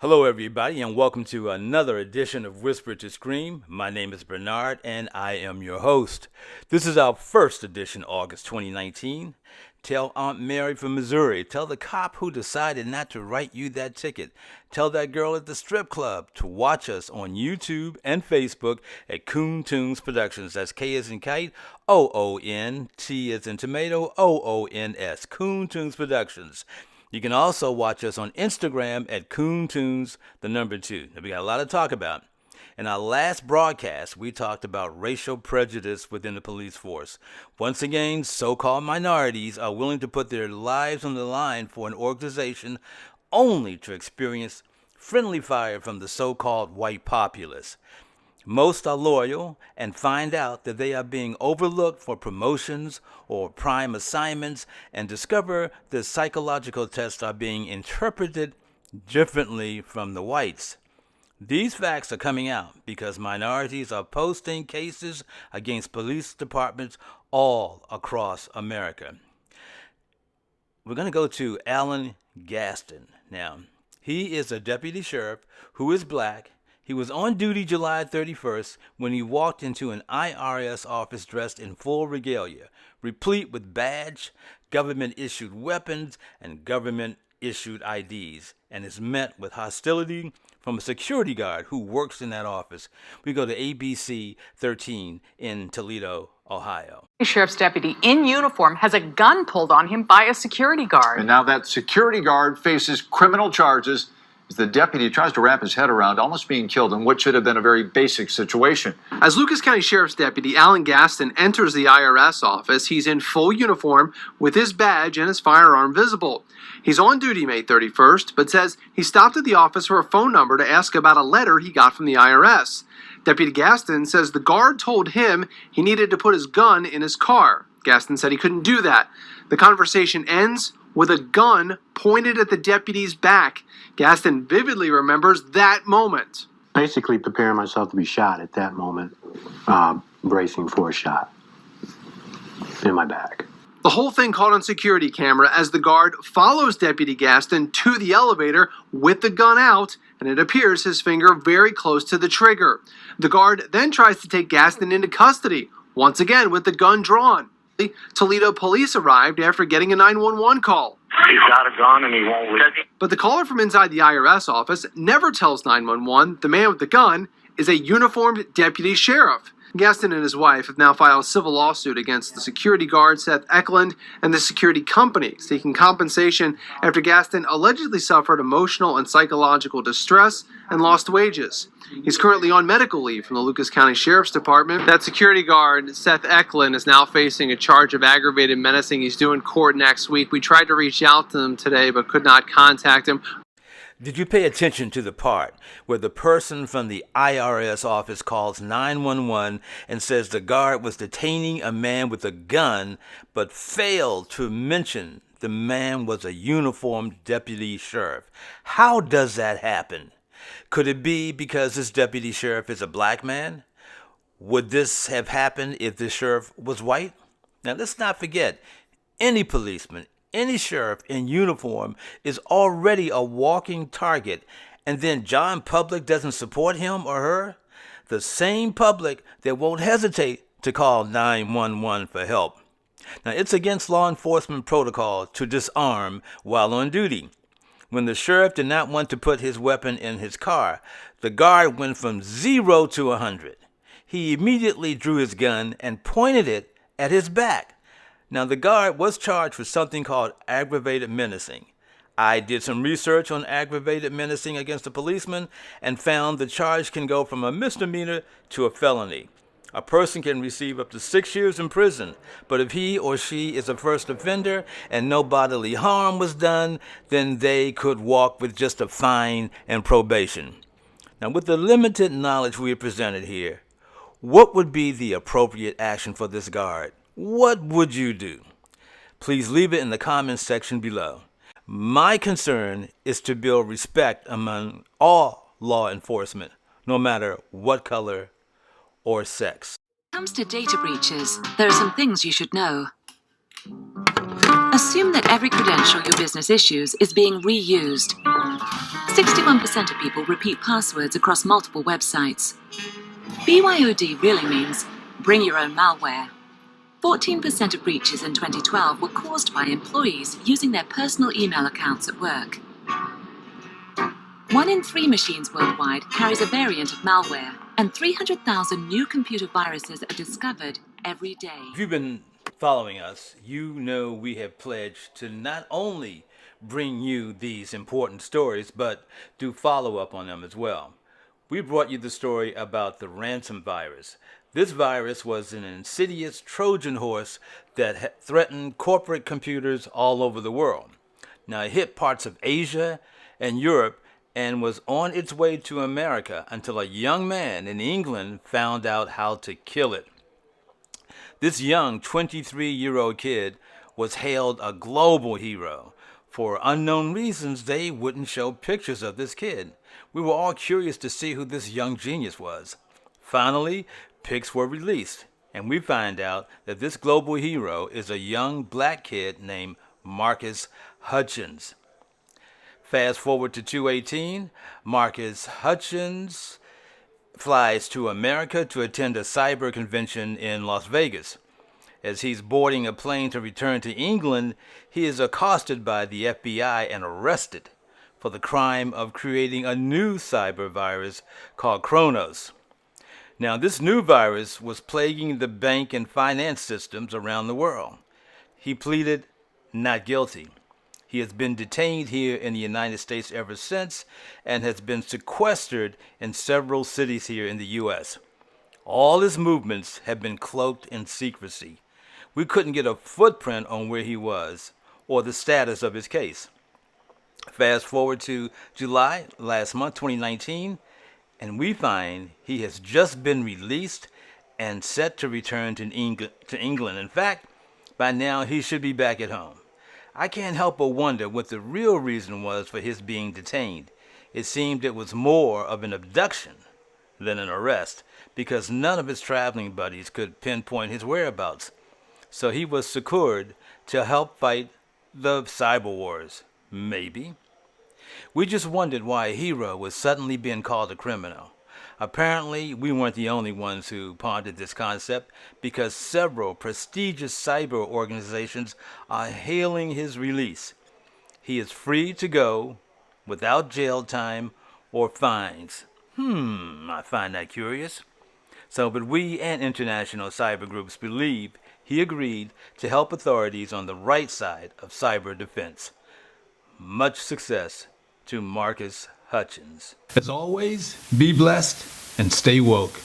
Hello, everybody, and welcome to another edition of Whisper to Scream. My name is Bernard, and I am your host. This is our first edition, August 2019. Tell Aunt Mary from Missouri. Tell the cop who decided not to write you that ticket. Tell that girl at the strip club to watch us on YouTube and Facebook at Coon Tunes Productions. That's K as in kite, O-O-N, T as in tomato, O-O-N-S. Coon Tunes Productions. You can also watch us on Instagram at CoonTunes, the number 2. Now, we got a lot to talk about. In our last broadcast, we talked about racial prejudice within the police force. Once again, so-called minorities are willing to put their lives on the line for an organization only to experience friendly fire from the so-called white populace. Most are loyal and find out that they are being overlooked for promotions or prime assignments and discover the psychological tests are being interpreted differently from the whites. These facts are coming out because minorities are posting cases against police departments all across America. We're going to go to Alan Gaston. Now, he is a deputy sheriff who is black. He was on duty July 31st when he walked into an IRS office dressed in full regalia, replete with badge, government-issued weapons, and government-issued IDs, and is met with hostility from a security guard who works in that office. We go to ABC 13 in Toledo, Ohio. A sheriff's deputy in uniform has a gun pulled on him by a security guard. And now that security guard faces criminal charges as the deputy tries to wrap his head around almost being killed in what should have been a very basic situation. As Lucas County Sheriff's Deputy Alan Gaston enters the IRS office, he's in full uniform with his badge and his firearm visible. He's on duty May 31st, but says he stopped at the office for a phone number to ask about a letter he got from the IRS. Deputy Gaston says the guard told him he needed to put his gun in his car. Gaston said he couldn't do that. The conversation ends with a gun pointed at the deputy's back. Gaston vividly remembers that moment. Basically preparing myself to be shot at that moment, bracing for a shot in my back. The whole thing caught on security camera as the guard follows Deputy Gaston to the elevator with the gun out, and it appears his finger very close to the trigger. The guard then tries to take Gaston into custody, once again with the gun drawn. Toledo police arrived after getting a 911 call. He's got a gun and he won't leave. But the caller from inside the IRS office never tells 911 the man with the gun is a uniformed deputy sheriff. Gaston and his wife have now filed a civil lawsuit against the security guard, Seth Eklund, and the security company, seeking compensation after Gaston allegedly suffered emotional and psychological distress and lost wages. He's currently on medical leave from the Lucas County Sheriff's Department. That security guard, Seth Eklund, is now facing a charge of aggravated menacing. He's due in court next week. We tried to reach out to him today but could not contact him. Did you pay attention to the part where the person from the IRS office calls 911 and says the guard was detaining a man with a gun, but failed to mention the man was a uniformed deputy sheriff? How does that happen? Could it be because this deputy sheriff is a black man? Would this have happened if the sheriff was white? Now, let's not forget, any policeman, any sheriff in uniform is already a walking target, and then John Public doesn't support him or her? The same public that won't hesitate to call 911 for help. Now, it's against law enforcement protocol to disarm while on duty. When the sheriff did not want to put his weapon in his car, the guard went from 0 to 100. He immediately drew his gun and pointed it at his back. Now, the guard was charged with something called aggravated menacing. I did some research on aggravated menacing against a policeman and found the charge can go from a misdemeanor to a felony. A person can receive up to 6 years in prison, but if he or she is a first offender and no bodily harm was done, then they could walk with just a fine and probation. Now, with the limited knowledge we have presented here, what would be the appropriate action for this guard? What would you do? Please leave it in the comments section below. My concern is to build respect among all law enforcement, no matter what color or sex. When it comes to data breaches, there are some things you should know. Assume that every credential your business issues is being reused. 61% of people repeat passwords across multiple websites. BYOD really means bring your own malware. 14% of breaches in 2012 were caused by employees using their personal email accounts at work. 1 in 3 machines worldwide carries a variant of malware, and 300,000 new computer viruses are discovered every day. If you've been following us, you know we have pledged to not only bring you these important stories, but do follow up on them as well. We brought you the story about the RANSOM virus. This virus was an insidious Trojan horse that threatened corporate computers all over the world. Now, it hit parts of Asia and Europe and was on its way to America until a young man in England found out how to kill it. This young 23-year-old kid was hailed a global hero. For unknown reasons, they wouldn't show pictures of this kid. We were all curious to see who this young genius was. Finally, pics were released, and we find out that this global hero is a young black kid named Marcus Hutchins. Fast forward to 2018, Marcus Hutchins flies to America to attend a cyber convention in Las Vegas. As he's boarding a plane to return to England, he is accosted by the FBI and arrested for the crime of creating a new cyber virus called Kronos. Now, this new virus was plaguing the bank and finance systems around the world. He pleaded not guilty. He has been detained here in the United States ever since and has been sequestered in several cities here in the U.S. All his movements have been cloaked in secrecy. We couldn't get a footprint on where he was or the status of his case. Fast forward to July last month, 2019, and we find he has just been released and set to return to England. In fact, by now he should be back at home. I can't help but wonder what the real reason was for his being detained. It seemed it was more of an abduction than an arrest, because none of his traveling buddies could pinpoint his whereabouts. So he was secured to help fight the cyber wars. Maybe. We just wondered why a hero was suddenly being called a criminal. Apparently, we weren't the only ones who pondered this concept, because several prestigious cyber organizations are hailing his release. He is free to go without jail time or fines. I find that curious. But we and international cyber groups believe he agreed to help authorities on the right side of cyber defense. Much success to Marcus Hutchins. As always, be blessed and stay woke.